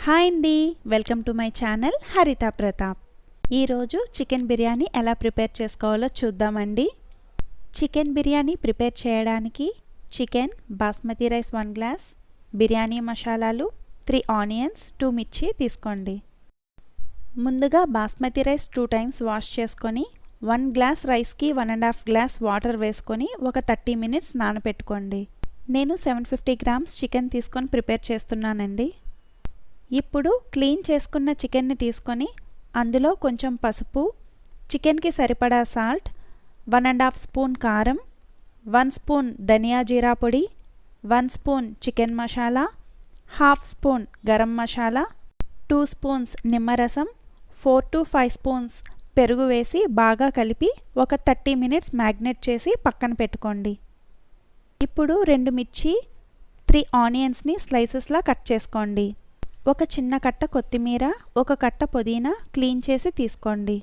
Hi అండి, welcome to my channel హరిత ప్రతాప్. ఈరోజు చికెన్ బిర్యానీ ఎలా ప్రిపేర్ చేసుకోవాలో చూద్దామండి. చికెన్ బిర్యానీ ప్రిపేర్ చేయడానికి chicken, basmati rice 1 glass, biryani మసాలాలు, 3 ఆనియన్స్, 2 మిర్చి తీసుకోండి. ముందుగా బాస్మతి రైస్ 2 టైమ్స్ వాష్ చేసుకొని 1 గ్లాస్ రైస్కి 1.5 గ్లాస్ వాటర్ వేసుకొని ఒక 30 మినిట్స్ నానబెట్టుకోండి. నేను 750 గ్రామ్స్ చికెన్ తీసుకొని ప్రిపేర్ చేస్తున్నానండి. ఇప్పుడు క్లీన్ చేసుకున్న చికెన్ని తీసుకొని అందులో కొంచెం పసుపు, చికెన్కి సరిపడా సాల్ట్, 1.5 స్పూన్ కారం, 1 స్పూన్ ధనియా జీరా పొడి, 1 spoon chicken masala, 1/2 spoon garam masala, 2 spoons నిమ్మరసం, 4 to 5 స్పూన్స్ పెరుగు వేసి బాగా కలిపి ఒక 30 మినిట్స్ మ్యాగ్నేట్ చేసి పక్కన పెట్టుకోండి. ఇప్పుడు 2 మిర్చి, 3 ఆనియన్స్ని స్లైసెస్లా కట్ చేసుకోండి. ఒక చిన్న కట్ట కొత్తిమీర, ఒక కట్ట పుదీనా క్లీన్ చేసి తీసుకోండి.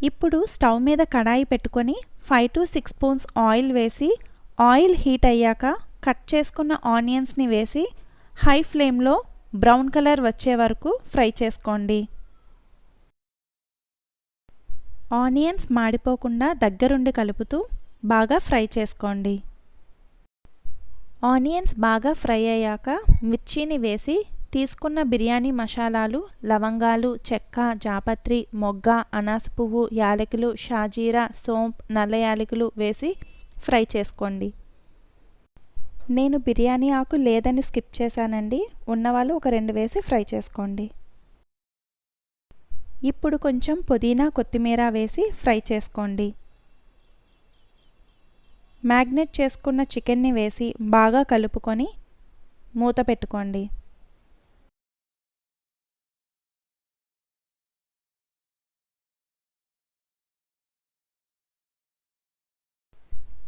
ఇప్పుడు స్టవ్ మీద కడాయి పెట్టుకొని 5 to 6 స్పూన్స్ ఆయిల్ వేసి ఆయిల్ హీట్ అయ్యాక కట్ చేసుకున్న ఆనియన్స్ని వేసి హై ఫ్లేమ్లో బ్రౌన్ కలర్ వచ్చే వరకు ఫ్రై చేసుకోండి. ఆనియన్స్ మాడిపోకుండా దగ్గరుండి కలుపుతూ బాగా ఫ్రై చేసుకోండి. ఆనియన్స్ బాగా ఫ్రై అయ్యాక మిర్చిని వేసి తీసుకున్న బిర్యానీ మసాలాలు, లవంగాలు, చెక్క, జాపత్రి, మొగ్గ, అనాస పువ్వు, యాలకులు, షాజీరా, సోంపు, నల్ల యాలకులు వేసి ఫ్రై చేసుకోండి. నేను బిర్యానీ ఆకు లేదని స్కిప్ చేశానండి, ఉన్నవాళ్ళు ఒక 2 వేసి ఫ్రై చేసుకోండి. ఇప్పుడు కొంచెం పుదీనా, కొత్తిమీర వేసి ఫ్రై చేసుకోండి. మ్యాగ్నేట్ చేసుకున్న చికెన్ని వేసి బాగా కలుపుకొని మూత పెట్టుకోండి.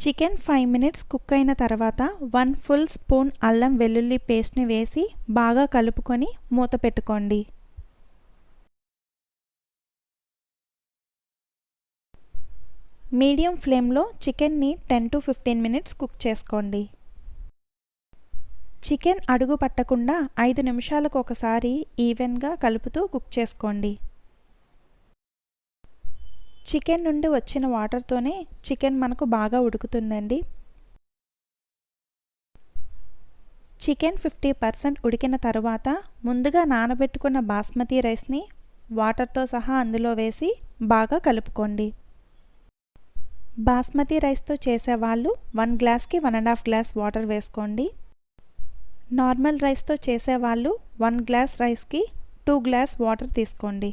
చికెన్ 5 మినిట్స్ కుక్ అయిన తర్వాత 1 ఫుల్ స్పూన్ అల్లం వెల్లుల్లి పేస్ట్ని వేసి బాగా కలుపుకొని మూత పెట్టుకోండి. మీడియం ఫ్లేమ్లో చికెన్ని 10 to 15 మినిట్స్ కుక్ చేసుకోండి. చికెన్ అడుగు పట్టకుండా 5 నిమిషాలకు ఒకసారి ఈవెన్గా కలుపుతూ కుక్ చేసుకోండి. చికెన్ నుండి వచ్చిన వాటర్తోనే చికెన్ మనకు బాగా ఉడుకుతుందండి. చికెన్ 50% ఉడికిన తర్వాత ముందుగా నానబెట్టుకున్న బాస్మతి రైస్ని వాటర్తో సహా అందులో వేసి బాగా కలుపుకోండి. బాస్మతి రైస్తో చేసేవాళ్ళు 1 గ్లాస్కి 1.5 గ్లాస్ వాటర్ వేసుకోండి. నార్మల్ రైస్తో చేసేవాళ్ళు 1 గ్లాస్ రైస్కి 2 గ్లాస్ వాటర్ తీసుకోండి.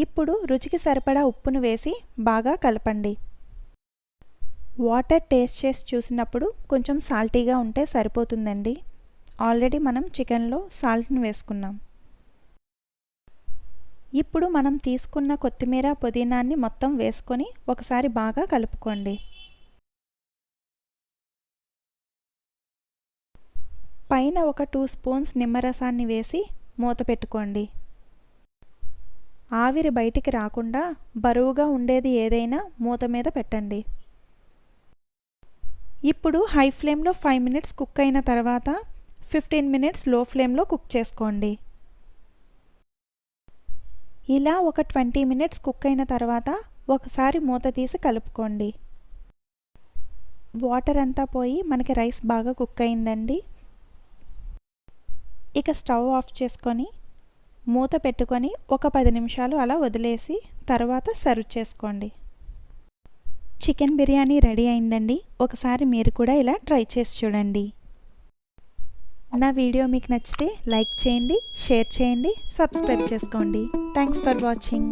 ఇప్పుడు రుచికి సరిపడా ఉప్పును వేసి బాగా కలపండి. వాటర్ టేస్ట్ చేసి చూసినప్పుడు కొంచెం సాల్టీగా ఉంటే సరిపోతుందండి. ఆల్రెడీ మనం చికెన్లో సాల్ట్ని వేసుకున్నాం. ఇప్పుడు మనం తీసుకున్న కొత్తిమీర, పుదీనాన్ని మొత్తం వేసుకొని ఒకసారి బాగా కలుపుకోండి. పైన ఒక 2 స్పూన్స్ నిమ్మరసాన్ని వేసి మూత పెట్టుకోండి. ఆవిరి బయటికి రాకుండా బరువుగా ఉండేది ఏదైనా మూత మీద పెట్టండి. ఇప్పుడు హై ఫ్లేమ్లో 5 మినిట్స్ కుక్ అయిన తర్వాత 15 మినిట్స్ లో ఫ్లేమ్లో కుక్ చేసుకోండి. ఇలా ఒక 20 మినిట్స్ కుక్ అయిన తర్వాత ఒకసారి మూత తీసి కలుపుకోండి. వాటర్ అంతా పోయి మనకి రైస్ బాగా కుక్ అయిందండి. ఇక స్టవ్ ఆఫ్ చేసుకొని మూత పెట్టుకొని ఒక 10 నిమిషాలు అలా వదిలేసి తర్వాత సర్వ్ చేసుకోండి. చికెన్ బిర్యానీ రెడీ అయిందండి. ఒకసారి మీరు కూడా ఇలా ట్రై చేసి చూడండి. నా వీడియో మీకు నచ్చితే లైక్ చేయండి, షేర్ చేయండి, సబ్స్క్రైబ్ చేసుకోండి. Thanks for watching.